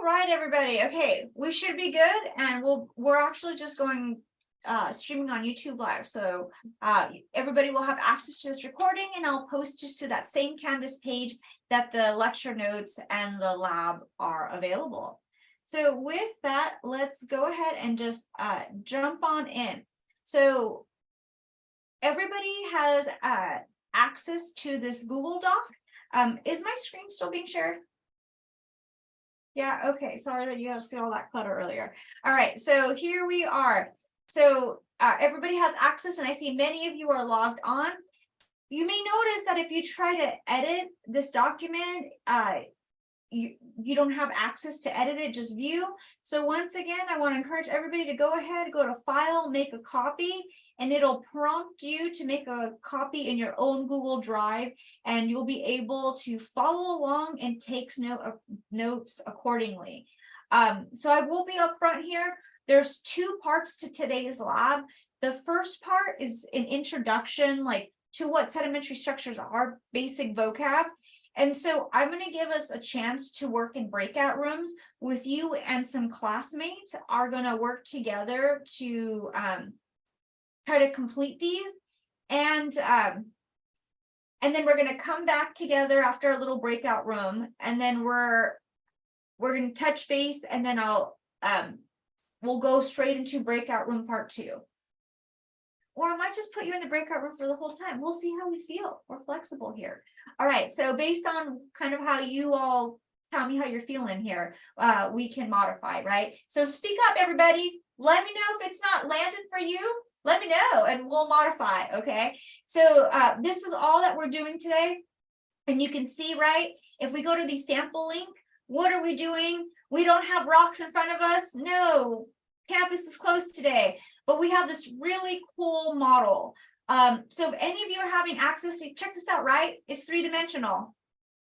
right, everybody. Okay, we should be good, and we're actually just going streaming on YouTube Live. So everybody will have access to this recording, and I'll post just to that same Canvas page that the lecture notes and the lab are available. So with that, let's go ahead and just jump on in. So everybody has access to this Google Doc. Is my screen still being shared? Yeah, okay. Sorry that you have to see all that clutter earlier. All right, so here we are. So everybody has access, and I see many of you are logged on. You may notice that if you try to edit this document, you don't have access to edit it, just view. So once again, I want to encourage everybody to go ahead, go to File, make a copy, and it'll prompt you to make a copy in your own Google Drive, and you'll be able to follow along and take notes accordingly. So I will be up front here. There's two parts to today's lab. The first part is an introduction, like to what sedimentary structures are, basic vocab. And so I'm going to give us a chance to work in breakout rooms with you, and some classmates are going to work together to try to complete these. And then we're going to come back together after a little breakout room, and then we're going to touch base, and then we'll go straight into breakout room part 2. Or I might just put you in the breakout room for the whole time. We'll see how we feel. We're flexible here. All right, so based on kind of how you all tell me how you're feeling here, we can modify, right? So speak up, everybody. Let me know if it's not landed for you. Let me know, and we'll modify, okay? So this is all that we're doing today. And you can see, right, if we go to the sample link, what are we doing? We don't have rocks in front of us. No, campus is closed today. But we have this really cool model. So if any of you are having access to check this out, right? It's 3-dimensional,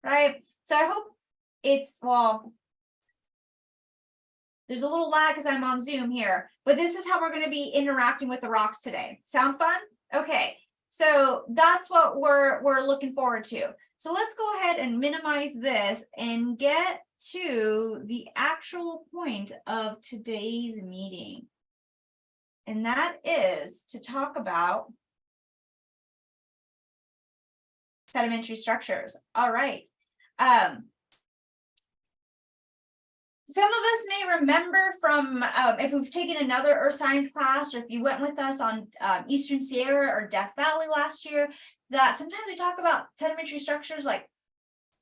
right? So I hope it's, well, there's a little lag because I'm on Zoom here, but this is how we're going to be interacting with the rocks today. Sound fun? Okay, so that's what we're looking forward to. So let's go ahead and minimize this and get to the actual point of today's meeting. And that is to talk about sedimentary structures. All right. Some of us may remember from if we've taken another earth science class, or if you went with us on Eastern Sierra or Death Valley last year, that sometimes we talk about sedimentary structures like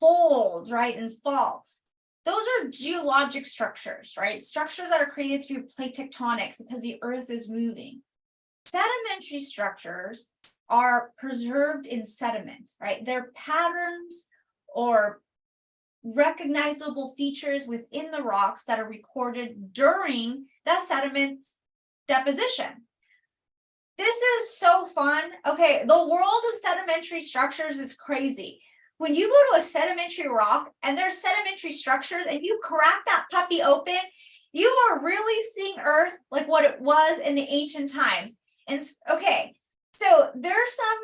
folds, right, and faults. Those are geologic structures, right? Structures that are created through plate tectonics because the earth is moving. Sedimentary structures are preserved in sediment, right? They're patterns or recognizable features within the rocks that are recorded during that sediment deposition. This is so fun. Okay, the world of sedimentary structures is crazy. When you go to a sedimentary rock and there's sedimentary structures and you crack that puppy open, you are really seeing Earth like what it was in the ancient times. And okay, so there are some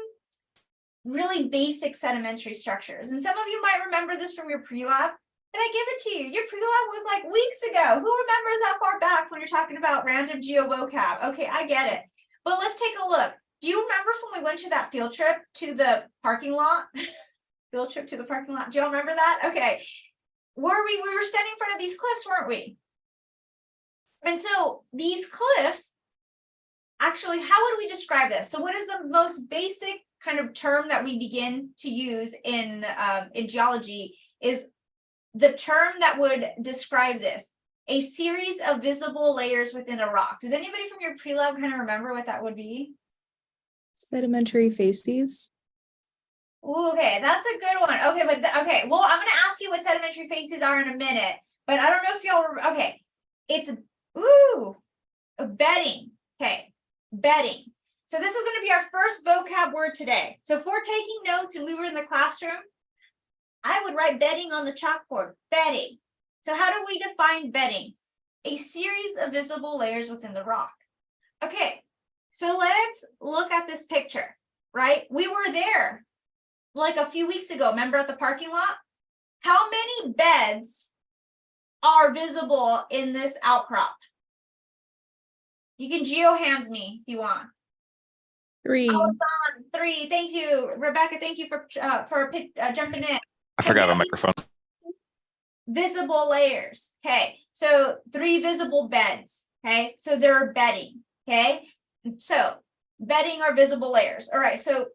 really basic sedimentary structures. And some of you might remember this from your pre-lab. And I give it to you. Your pre-lab was like weeks ago. Who remembers that far back when you're talking about random geo-vocab? Okay, I get it. But let's take a look. Do you remember when we went to that field trip to the parking lot? Field trip to the parking lot. Do y'all remember that? Okay. We were standing in front of these cliffs, weren't we? And so these cliffs, actually, how would we describe this? So what is the most basic kind of term that we begin to use in geology is the term that would describe this: a series of visible layers within a rock. Does anybody from your pre-lab kind of remember what that would be? Sedimentary facies. Ooh, okay, that's a good one. Okay, but okay, well, I'm going to ask you what sedimentary facies are in a minute, but I don't know if y'all remember. Okay, it's bedding. Okay, bedding. So this is going to be our first vocab word today. So if we're taking notes and we were in the classroom, I would write bedding on the chalkboard. Bedding. So how do we define bedding? A series of visible layers within the rock. Okay, so let's look at this picture, right? We were there like a few weeks ago, remember, at the parking lot? How many beds are visible in this outcrop? You can geo-hands me if you want. 3. 3. Thank you, Rebecca. Thank you for jumping in. I forgot my microphone. Visible layers. Okay, so 3 visible beds. Okay, so they're bedding. Okay, so bedding are visible layers. All right, so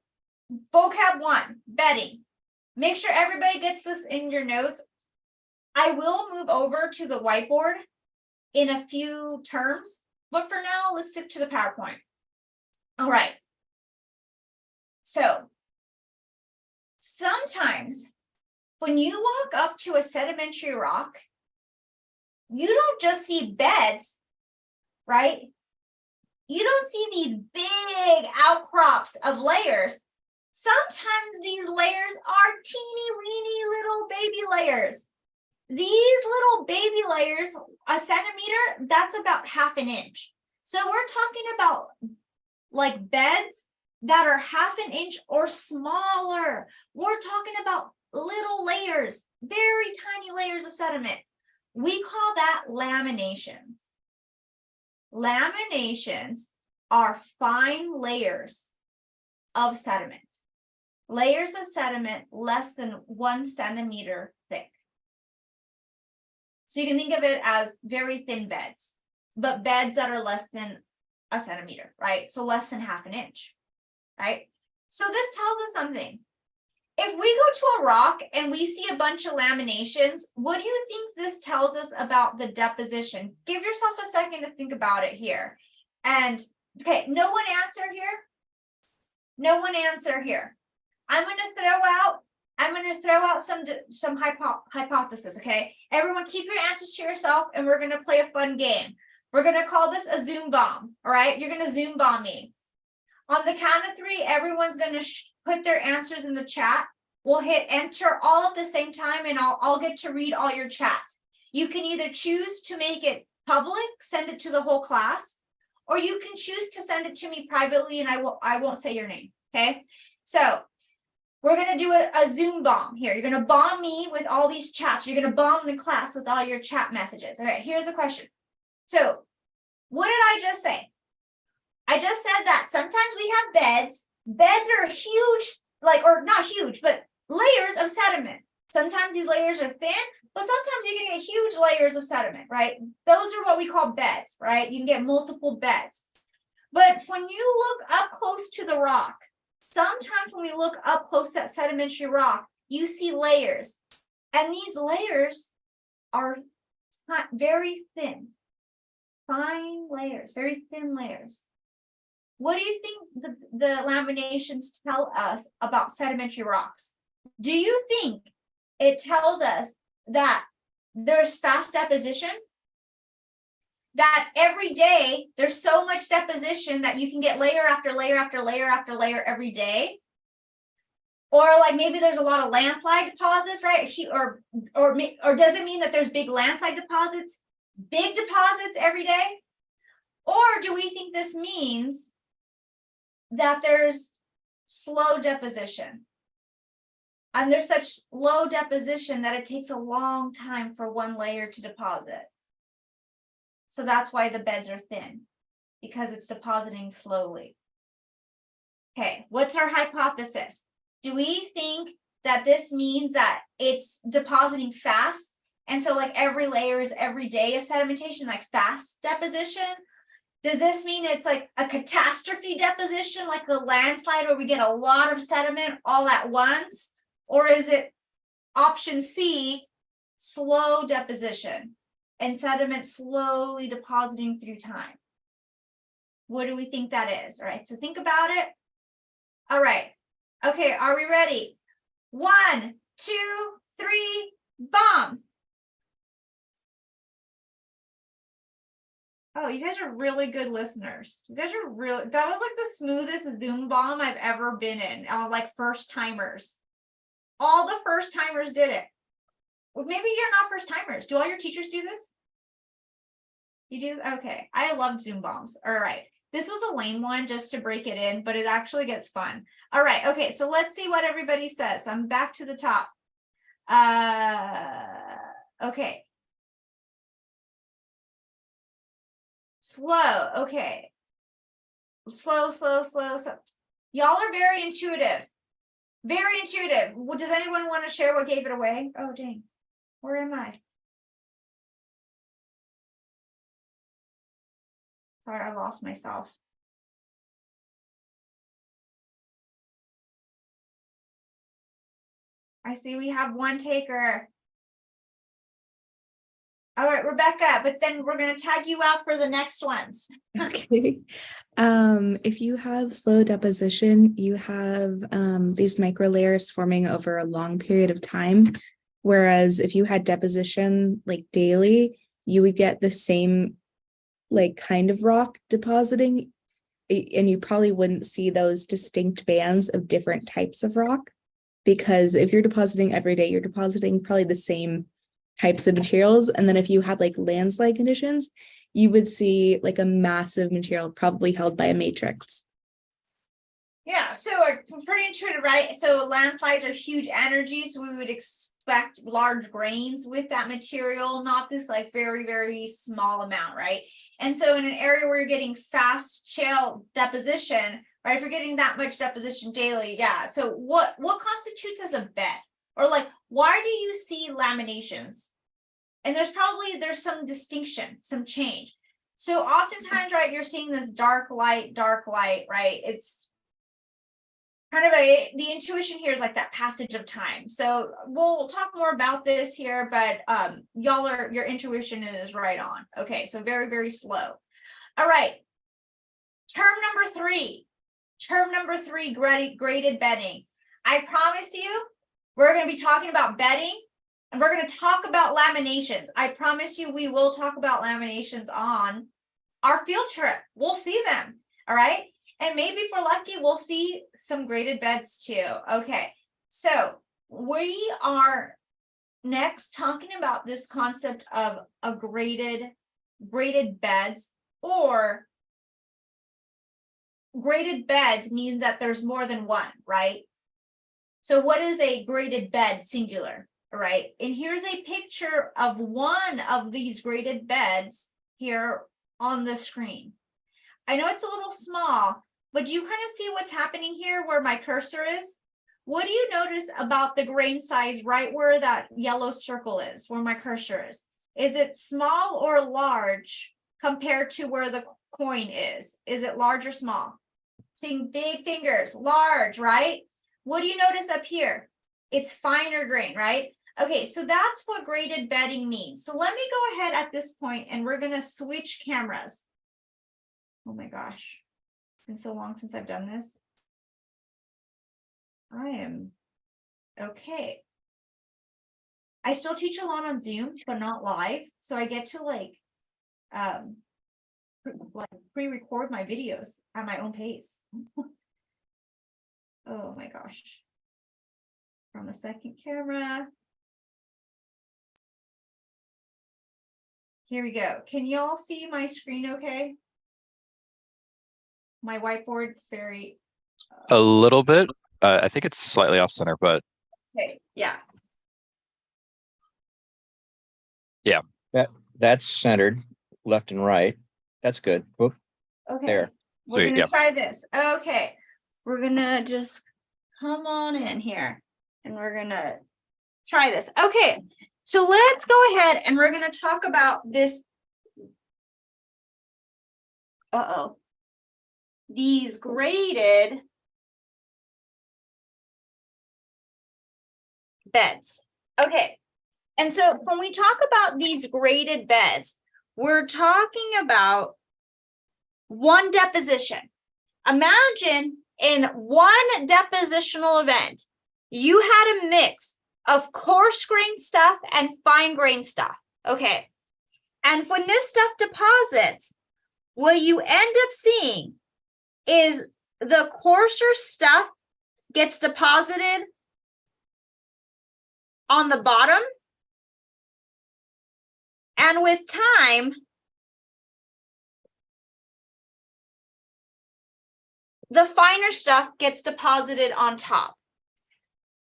vocab 1, bedding. Make sure everybody gets this in your notes. I will move over to the whiteboard in a few terms, but for now, let's stick to the PowerPoint. All right. So sometimes when you walk up to a sedimentary rock, you don't just see beds, right? You don't see these big outcrops of layers. Sometimes these layers are teeny weeny little baby layers. These little baby layers, a centimeter, that's about ½ inch. So we're talking about like beds that are ½ inch or smaller. We're talking about little layers, very tiny layers of sediment. We call that laminations. Laminations are fine layers of sediment. Layers of sediment less than 1 centimeter thick. So you can think of it as very thin beds, but beds that are less than a centimeter, right? So less than ½ inch, right? So this tells us something. If we go to a rock and we see a bunch of laminations, what do you think this tells us about the deposition? Give yourself a second to think about it here. And okay, no one answer here. No one answer here. I'm going to throw out some hypothesis, okay? Everyone keep your answers to yourself and we're going to play a fun game. We're going to call this a Zoom bomb, all right? You're going to Zoom bomb me. On the count of 3, everyone's going to put their answers in the chat. We'll hit enter all at the same time and I'll get to read all your chats. You can either choose to make it public, send it to the whole class, or you can choose to send it to me privately and I won't say your name, okay? So we're going to do a Zoom bomb here. You're going to bomb me with all these chats. You're going to bomb the class with all your chat messages. All right, here's the question. So what did I just say? I just said that sometimes we have beds. Beds are huge, or not huge, but layers of sediment. Sometimes these layers are thin, but sometimes you can get huge layers of sediment, right? Those are what we call beds, right? You can get multiple beds. But when you look up close to the rock, sometimes when we look up close to that sedimentary rock, you see layers. And these layers are not very thin, fine layers, very thin layers. What do you think the laminations tell us about sedimentary rocks? Do you think it tells us that there's fast deposition? That every day there's so much deposition that you can get layer after layer after layer after layer every day? Or like maybe there's a lot of landslide deposits, right? Or does it mean that there's big landslide deposits, big deposits every day? Or do we think this means that there's slow deposition? And there's such low deposition that it takes a long time for one layer to deposit. So that's why the beds are thin, because it's depositing slowly. Okay, what's our hypothesis? Do we think that this means that it's depositing fast? And so like every layer is every day of sedimentation, like fast deposition? Does this mean it's like a catastrophe deposition, like a landslide where we get a lot of sediment all at once? Or is it option C, slow deposition and sediment slowly depositing through time? What do we think that is? All right, so think about it. All right. Okay, are we ready? 1, 2, 3, bomb. Oh, you guys are really good listeners. You guys are really, that was like the smoothest Zoom bomb I've ever been in, like first timers. All the first timers did it. Well, maybe you're not first timers. Do all your teachers do this? You do this? Okay. I love Zoom bombs. All right. This was a lame one just to break it in, but it actually gets fun. All right. Okay. So let's see what everybody says. I'm back to the top. Okay. Slow. Okay. Slow. Y'all are very intuitive. Very intuitive. Does anyone want to share what gave it away? Oh, dang. Where am I? Sorry, I lost myself. I see we have one taker. All right, Rebecca, but then we're going to tag you out for the next ones. Okay. If you have slow deposition, you have these micro layers forming over a long period of time. Whereas if you had deposition like daily, you would get the same like kind of rock depositing, and you probably wouldn't see those distinct bands of different types of rock, because if you're depositing every day, you're depositing probably the same types of materials. And then if you had like landslide conditions, you would see like a massive material probably held by a matrix. Yeah, so pretty intuitive, right? So landslides are huge energies. So we would expect large grains with that material, not this like very, very small amount, right? And so in an area where you're getting fast shale deposition, right? If you're getting that much deposition daily, yeah. So what constitutes as a bed? Or like, why do you see laminations? And there's some distinction, some change. So oftentimes, right, you're seeing this dark light, right? It's kind of the intuition here is like that passage of time. So we'll talk more about this here, but your intuition is right on. Okay, so very, very slow. All right. Term number three, graded bedding. I promise you, we're going to be talking about bedding, and we're going to talk about laminations. I promise you, we will talk about laminations on our field trip. We'll see them. All right. And maybe if we're lucky, we'll see some graded beds too. Okay. So we are next talking about this concept of a graded beds, or graded beds means that there's more than one, right? So what is a graded bed singular, right? And here's a picture of one of these graded beds here on the screen. I know it's a little small, but do you kind of see what's happening here where my cursor is? What do you notice about the grain size right where that yellow circle is, where my cursor is? Is it small or large compared to where the coin is? Is it large or small? Seeing big fingers, large, right? What do you notice up here? It's finer grain, right? Okay, so that's what graded bedding means. So let me go ahead at this point and we're going to switch cameras. Oh my gosh, it's been so long since I've done this. I am okay. I still teach a lot on Zoom, but not live. So I get to like pre-record my videos at my own pace. Oh my gosh. From a second camera. Here we go. Can y'all see my screen okay? My whiteboard's very... A little bit. I think it's slightly off center, but okay, yeah. Yeah. That's centered left and right. That's good. Whoop, Okay. there. We're Sweet, gonna yeah. try this. Okay. We're gonna just come on in here and we're gonna try this. Okay. So let's go ahead and we're gonna talk about this. These graded beds. Okay. And so when we talk about these graded beds, we're talking about one deposition. Imagine in one depositional event, you had a mix of coarse grain stuff and fine grain stuff. Okay. And when this stuff deposits, what you end up seeing is the coarser stuff gets deposited on the bottom. And with time, the finer stuff gets deposited on top.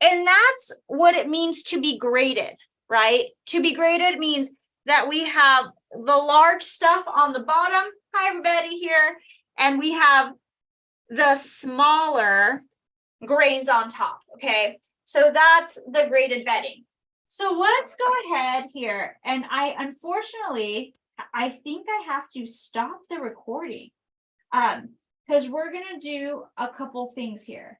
And that's what it means to be graded, right? To be graded means that we have the large stuff on the bottom. Hi, everybody here. And we have the smaller grains on top, okay? So that's the graded bedding. So let's go ahead here. And unfortunately, I think I have to stop the recording. Because we're gonna do a couple things here.